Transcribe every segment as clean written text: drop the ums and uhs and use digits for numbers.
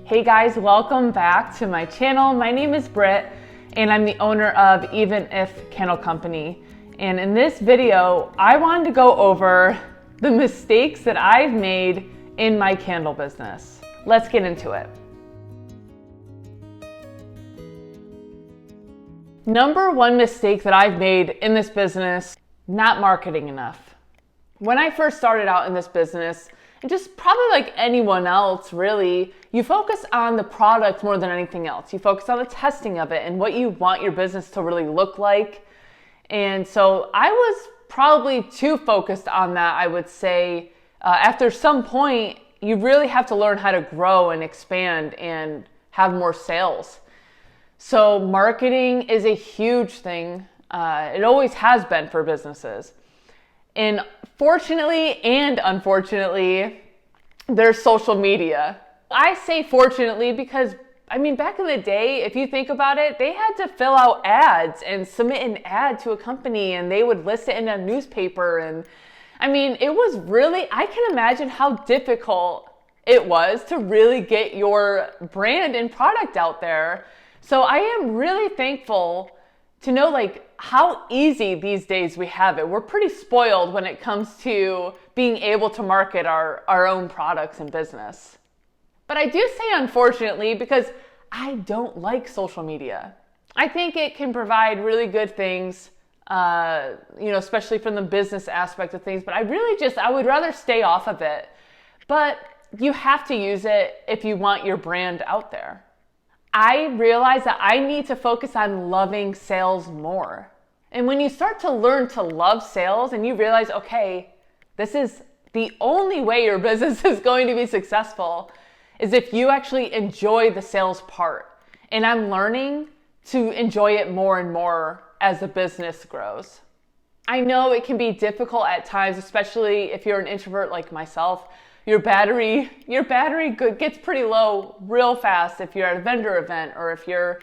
Hey guys, welcome back to my channel. My name is Britt and I'm the owner of Even If Candle Company. And in this video, I wanted to go over the mistakes that I've made in my candle business. Let's get into it. Number one mistake that I've made in this business, not marketing enough. When I first started out in this business, and just probably like anyone else really, you focus on the product more than anything else. You focus on the testing of it and what you want your business to really look like. And so I was probably too focused on that, I would say. After some point, you really have to learn how to grow and expand and have more sales. So marketing is a huge thing. It always has been for businesses. And fortunately and unfortunately, there's social media. I say fortunately because, back in the day, if you think about it, they had to fill out ads and submit an ad to a company and they would list it in a newspaper. And it was really, I can imagine how difficult it was to really get your brand and product out there. So I am really thankful to know how easy these days we have it. We're pretty spoiled when it comes to being able to market our own products and business. But I do say unfortunately because I don't like social media. I think it can provide really good things, especially from the business aspect of things, but I would rather stay off of it. But you have to use it if you want your brand out there. I realized that I need to focus on loving sales more. And when you start to learn to love sales and you realize, okay, this is the only way your business is going to be successful is if you actually enjoy the sales part. And I'm learning to enjoy it more and more as the business grows. I know it can be difficult at times, especially if you're an introvert like myself. Your battery gets pretty low real fast if you're at a vendor event or if you're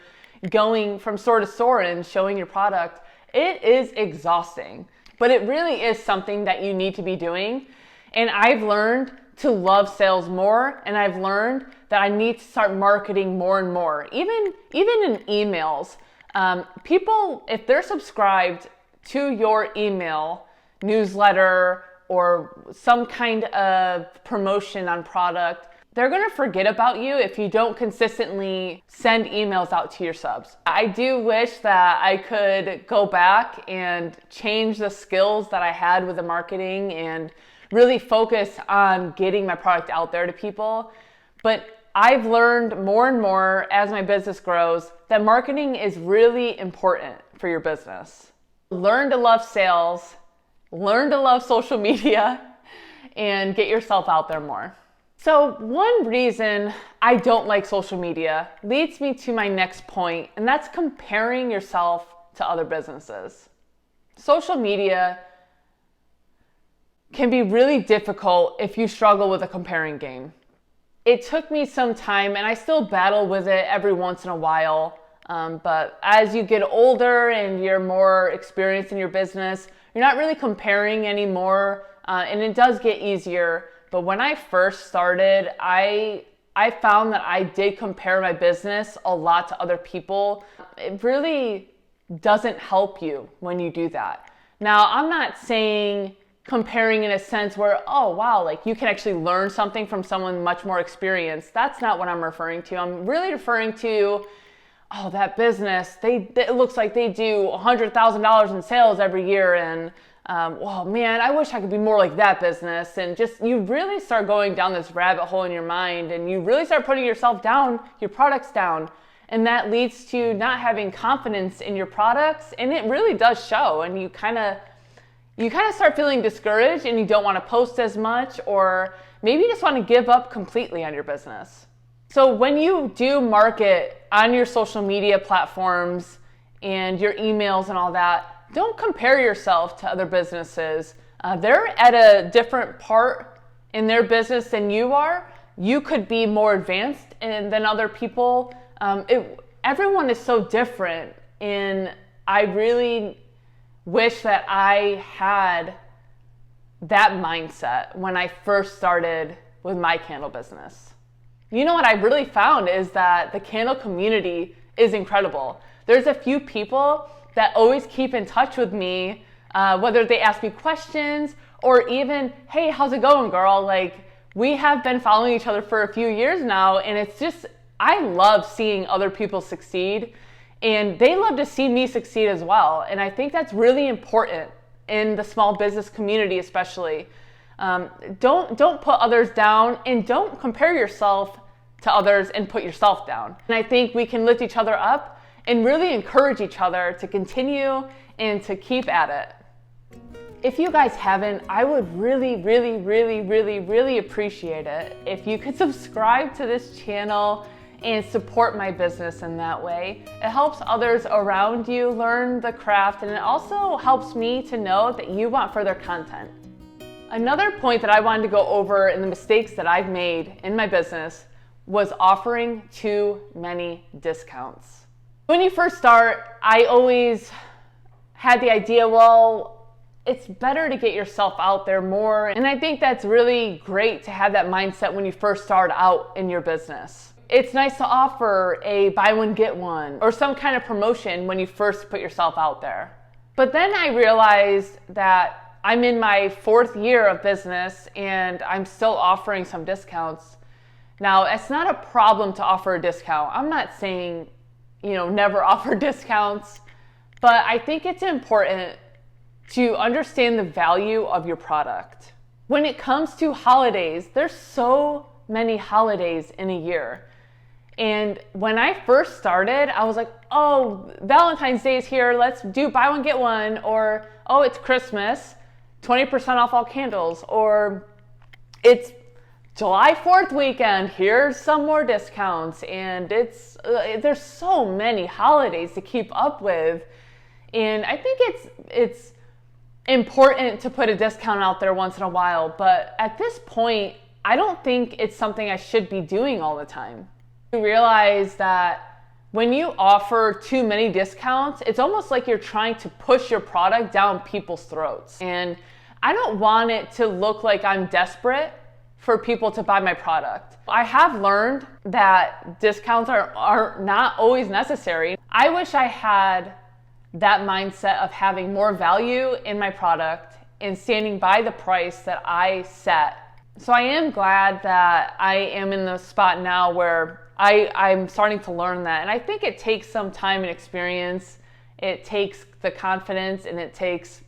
going from store to store and showing your product. It is exhausting, but it really is something that you need to be doing. And I've learned to love sales more, and I've learned that I need to start marketing more and more, even in emails. People, if they're subscribed to your email newsletter or some kind of promotion on product, they're gonna forget about you if you don't consistently send emails out to your subs. I do wish that I could go back and change the skills that I had with the marketing and really focus on getting my product out there to people. But I've learned more and more as my business grows that marketing is really important for your business. Learn to love sales, learn to love social media, and get yourself out there more. So one reason I don't like social media leads me to my next point, and that's comparing yourself to other businesses. Social media can be really difficult if you struggle with a comparing game. It took me some time, and I still battle with it every once in a while. But as you get older and you're more experienced in your business, you're not really comparing anymore, and it does get easier. But when I first started, I found that I did compare my business a lot to other people. It really doesn't help you when you do that. Now, I'm not saying comparing in a sense where, oh wow, you can actually learn something from someone much more experienced. That's not what I'm referring to. I'm really referring to, oh, that business, it looks like they do $100,000 in sales every year, and well, man, I wish I could be more like that business. And you really start going down this rabbit hole in your mind, and you really start putting yourself down, your products down, and that leads to not having confidence in your products, and it really does show. And you kind of start feeling discouraged, and you don't want to post as much, or maybe you just want to give up completely on your business. So when you do market on your social media platforms and your emails and all that, don't compare yourself to other businesses. They're at a different part in their business than you are. You could be more advanced than other people. Everyone is so different, and I really wish that I had that mindset when I first started with my candle business. You know what I really found is that the candle community is incredible. There's a few people that always keep in touch with me, whether they ask me questions or even, hey, how's it going, girl? Like, we have been following each other for a few years now, and it's just, I love seeing other people succeed, and they love to see me succeed as well. And I think that's really important in the small business community, especially. Don't put others down, and don't compare yourself to others and put yourself down. And I think we can lift each other up and really encourage each other to continue and to keep at it. If you guys haven't, I would really appreciate it if you could subscribe to this channel and support my business in that way. It helps others around you learn the craft, and it also helps me to know that you want further content. Another point that I wanted to go over in the mistakes that I've made in my business was offering too many discounts. When you first start, I always had the idea, well, it's better to get yourself out there more. And I think that's really great to have that mindset when you first start out in your business. It's nice to offer a buy one, get one, or some kind of promotion when you first put yourself out there. But then I realized that I'm in my 4th year of business and I'm still offering some discounts. Now, it's not a problem to offer a discount. I'm not saying, never offer discounts, but I think it's important to understand the value of your product. When it comes to holidays, there's so many holidays in a year. And when I first started, I was like, oh, Valentine's Day is here, let's do buy one, get one, or, oh, it's Christmas, 20% off all candles, or it's July 4th weekend, here's some more discounts. And there's so many holidays to keep up with. And I think it's important to put a discount out there once in a while, but at this point, I don't think it's something I should be doing all the time. You realize that when you offer too many discounts, it's almost like you're trying to push your product down people's throats. And I don't want it to look like I'm desperate for people to buy my product. I have learned that discounts are not always necessary. I wish I had that mindset of having more value in my product and standing by the price that I set. So I am glad that I am in the spot now where I'm starting to learn that. And I think it takes some time and experience. It takes the confidence, and it takes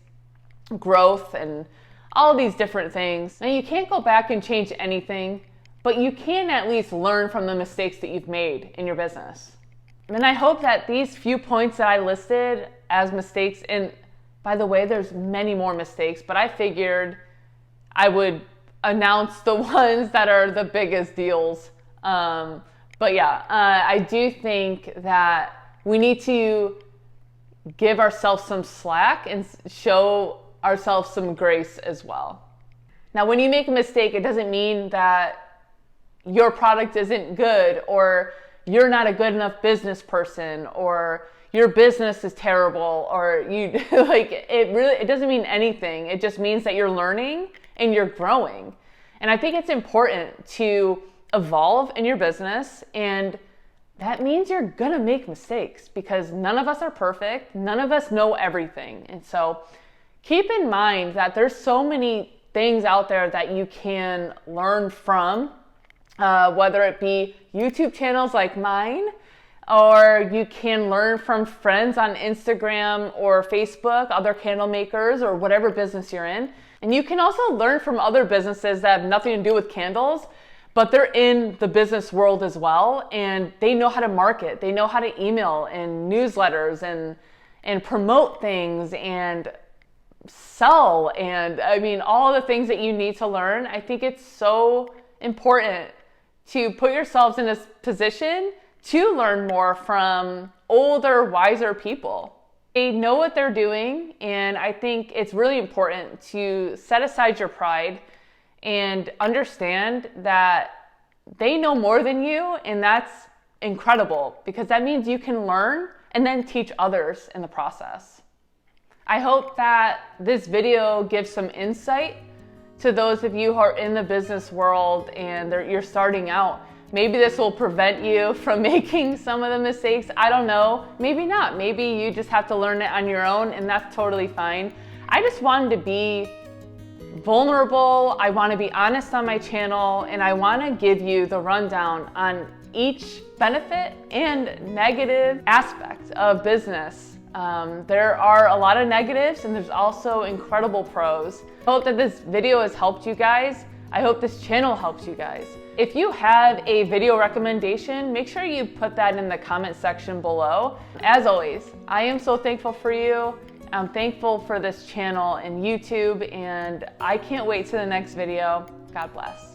growth and all these different things. Now, you can't go back and change anything, but you can at least learn from the mistakes that you've made in your business. And I hope that these few points that I listed as mistakes, and by the way, there's many more mistakes, but I figured I would announce the ones that are the biggest deals. But yeah, I do think that we need to give ourselves some slack and show ourselves some grace as well. Now, when you make a mistake, it doesn't mean that your product isn't good, or you're not a good enough business person, or your business is terrible, or you it doesn't mean anything. It just means that you're learning and you're growing. And I think it's important to evolve in your business, and that means you're gonna make mistakes because none of us are perfect. None of us know everything. And so keep in mind that there's so many things out there that you can learn from, whether it be YouTube channels like mine, or you can learn from friends on Instagram or Facebook, other candle makers, or whatever business you're in. And you can also learn from other businesses that have nothing to do with candles, but they're in the business world as well, and they know how to market. They know how to email and newsletters and promote things and sell, and all the things that you need to learn. I think it's so important to put yourselves in this position to learn more from older, wiser people. They know what they're doing, and I think it's really important to set aside your pride and understand that they know more than you, and that's incredible because that means you can learn and then teach others in the process. I hope that this video gives some insight to those of you who are in the business world and you're starting out. Maybe this will prevent you from making some of the mistakes. I don't know. Maybe not. Maybe you just have to learn it on your own, and that's totally fine. I just wanted to be vulnerable. I want to be honest on my channel, and I want to give you the rundown on each benefit and negative aspect of business. There are a lot of negatives, and there's also incredible pros. I hope that this video has helped you guys. I hope this channel helps you guys. If you have a video recommendation, make sure you put that in the comment section below. As always, I am so thankful for you. I'm thankful for this channel and YouTube, and I can't wait to the next video. God bless.